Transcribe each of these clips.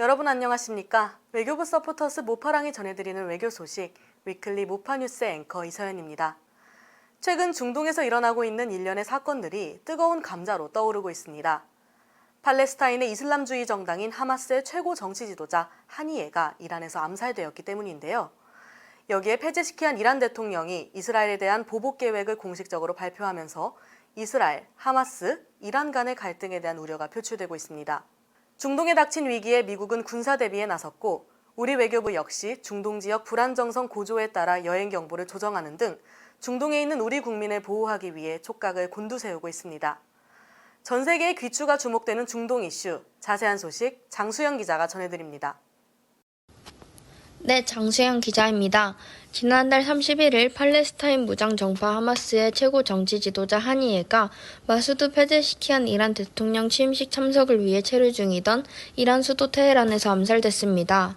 여러분 안녕하십니까? 외교부 서포터스 모파랑이 전해드리는 외교 소식 위클리 모파뉴스 앵커 이서연입니다. 최근 중동에서 일어나고 있는 일련의 사건들이 뜨거운 감자로 떠오르고 있습니다. 팔레스타인의 이슬람주의 정당인 하마스의 최고 정치 지도자 하니예가 이란에서 암살되었기 때문인데요. 여기에 패제시키한 이란 대통령이 이스라엘에 대한 보복 계획을 공식적으로 발표하면서 이스라엘, 하마스, 이란 간의 갈등에 대한 우려가 표출되고 있습니다. 중동에 닥친 위기에 미국은 군사 대비에 나섰고 우리 외교부 역시 중동 지역 불안 정성 고조에 따라 여행 경보를 조정하는 등 중동에 있는 우리 국민을 보호하기 위해 촉각을 곤두세우고 있습니다. 전 세계의 귀추가 주목되는 중동 이슈, 자세한 소식 장수영 기자가 전해드립니다. 네, 장수영 기자입니다. 지난달 31일 팔레스타인 무장정파 하마스의 최고 정치 지도자 하니예가 마수드 페제시키안 이란 대통령 취임식 참석을 위해 체류 중이던 이란 수도 테헤란에서 암살됐습니다.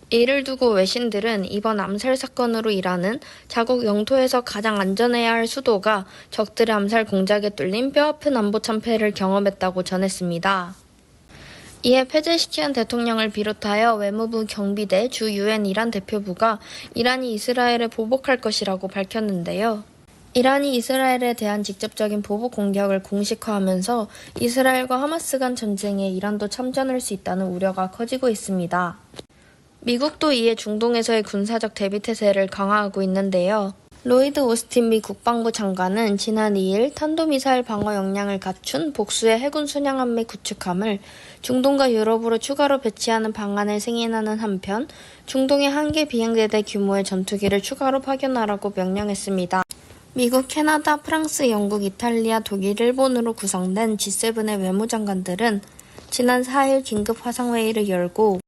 이를 두고 외신들은 이번 암살 사건으로 이란은 자국 영토에서 가장 안전해야 할 수도가 적들의 암살 공작에 뚫린 뼈아픈 안보 참패를 경험했다고 전했습니다. 이에 페제시키안 대통령을 비롯하여 외무부 경비대 주 유엔 이란 대표부가 이란이 이스라엘을 보복할 것이라고 밝혔는데요. 이란이 이스라엘에 대한 직접적인 보복 공격을 공식화하면서 이스라엘과 하마스 간 전쟁에 이란도 참전할 수 있다는 우려가 커지고 있습니다. 미국도 이에 중동에서의 군사적 대비태세를 강화하고 있는데요. 로이드 오스틴 미 국방부 장관은 지난 2일 탄도미사일 방어 역량을 갖춘 복수의 해군 순양함대 구축함을 중동과 유럽으로 추가로 배치하는 방안을 승인하는 한편 중동의 한 개 비행대대 규모의 전투기를 추가로 파견하라고 명령했습니다. 미국, 캐나다, 프랑스, 영국, 이탈리아, 독일, 일본으로 구성된 G7의 외무장관들은 지난 4일 긴급 화상회의를 열고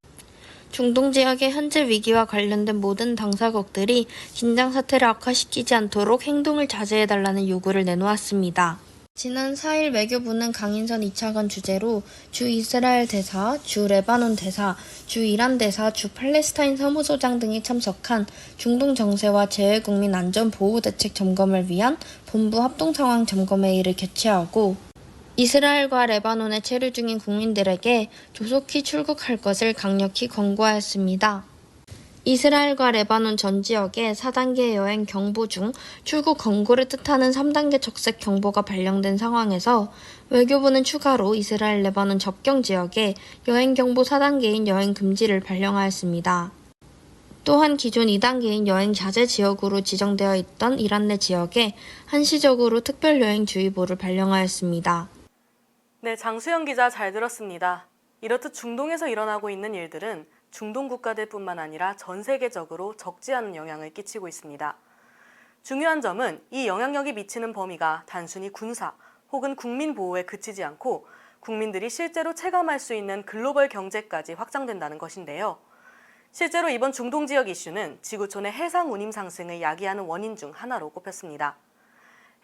중동 지역의 현재 위기와 관련된 모든 당사국들이 긴장 사태를 악화시키지 않도록 행동을 자제해달라는 요구를 내놓았습니다. 지난 4일 외교부는 강인선 2차관 주재로 주 이스라엘 대사, 주 레바논 대사, 주 이란 대사, 주 팔레스타인 사무소장 등이 참석한 중동 정세와 재외국민 안전보호대책 점검을 위한 본부 합동상황 점검회의를 개최하고 이스라엘과 레바논에 체류 중인 국민들에게 조속히 출국할 것을 강력히 권고하였습니다. 이스라엘과 레바논 전 지역에 4단계 여행 경보 중 출국 권고를 뜻하는 3단계 적색 경보가 발령된 상황에서 외교부는 추가로 이스라엘 레바논 접경 지역에 여행 경보 4단계인 여행 금지를 발령하였습니다. 또한 기존 2단계인 여행 자제 지역으로 지정되어 있던 이란 내 지역에 한시적으로 특별여행주의보를 발령하였습니다. 네, 장수영 기자 잘 들었습니다. 이렇듯 중동에서 일어나고 있는 일들은 중동 국가들뿐만 아니라 전 세계적으로 적지 않은 영향을 끼치고 있습니다. 중요한 점은 이 영향력이 미치는 범위가 단순히 군사 혹은 국민 보호에 그치지 않고 국민들이 실제로 체감할 수 있는 글로벌 경제까지 확장된다는 것인데요. 실제로 이번 중동 지역 이슈는 지구촌의 해상 운임 상승을 야기하는 원인 중 하나로 꼽혔습니다.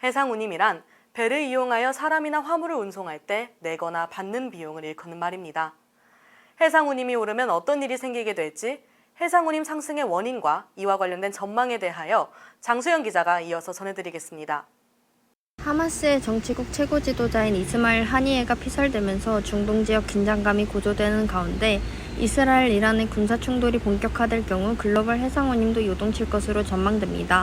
해상 운임이란 배를 이용하여 사람이나 화물을 운송할 때 내거나 받는 비용을 일컫는 말입니다. 해상 운임이 오르면 어떤 일이 생기게 될지 해상 운임 상승의 원인과 이와 관련된 전망에 대하여 장수영 기자가 이어서 전해드리겠습니다. 하마스의 정치국 최고 지도자인 이스마일 하니예가 피살되면서 중동 지역 긴장감이 고조되는 가운데 이스라엘, 이란의 군사 충돌이 본격화될 경우 글로벌 해상 운임도 요동칠 것으로 전망됩니다.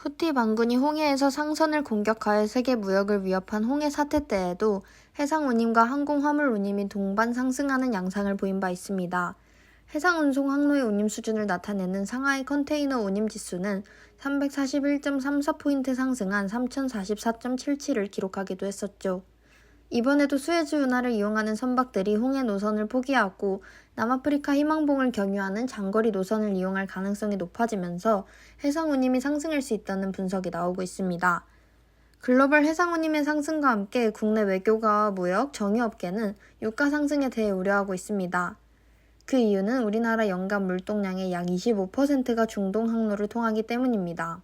후티 반군이 홍해에서 상선을 공격하여 세계 무역을 위협한 홍해 사태 때에도 해상 운임과 항공 화물 운임이 동반 상승하는 양상을 보인 바 있습니다. 해상 운송 항로의 운임 수준을 나타내는 상하이 컨테이너 운임 지수는 341.34포인트 상승한 3044.77을 기록하기도 했었죠. 이번에도 수에즈 운하를 이용하는 선박들이 홍해 노선을 포기하고 남아프리카 희망봉을 경유하는 장거리 노선을 이용할 가능성이 높아지면서 해상 운임이 상승할 수 있다는 분석이 나오고 있습니다. 글로벌 해상 운임의 상승과 함께 국내 외교가와 무역, 정유업계는 유가 상승에 대해 우려하고 있습니다. 그 이유는 우리나라 연간 물동량의 약 25%가 중동 항로를 통하기 때문입니다.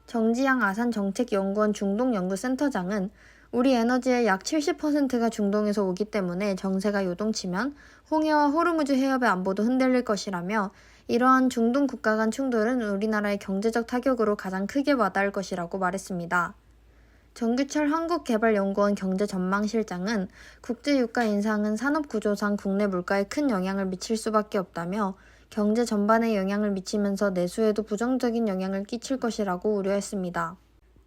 정지양 아산정책연구원 중동연구센터장은 우리 에너지의 약 70%가 중동에서 오기 때문에 정세가 요동치면 홍해와 호르무즈 해협의 안보도 흔들릴 것이라며 이러한 중동 국가 간 충돌은 우리나라의 경제적 타격으로 가장 크게 와닿을 것이라고 말했습니다. 정규철 한국개발연구원 경제전망실장은 국제유가 인상은 산업구조상 국내 물가에 큰 영향을 미칠 수밖에 없다며 경제 전반에 영향을 미치면서 내수에도 부정적인 영향을 끼칠 것이라고 우려했습니다.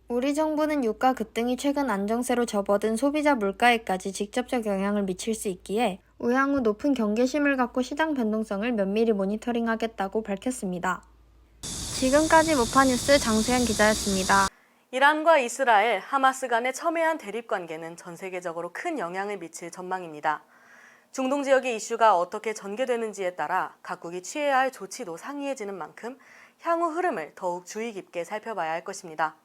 우리 정부는 유가 급등이 최근 안정세로 접어든 소비자 물가에까지 직접적 영향을 미칠 수 있기에 우향후 높은 경계심을 갖고 시장 변동성을 면밀히 모니터링하겠다고 밝혔습니다. 지금까지 모파뉴스 장수현 기자였습니다. 이란과 이스라엘, 하마스 간의 첨예한 대립 관계는 전 세계적으로 큰 영향을 미칠 전망입니다. 중동 지역의 이슈가 어떻게 전개되는지에 따라 각국이 취해야 할 조치도 상이해지는 만큼 향후 흐름을 더욱 주의 깊게 살펴봐야 할 것입니다.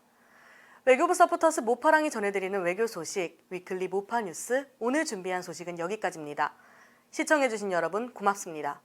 외교부 서포터스 모파랑이 전해드리는 외교 소식, 위클리 모파뉴스, 오늘 준비한 소식은 여기까지입니다. 시청해주신 여러분 고맙습니다.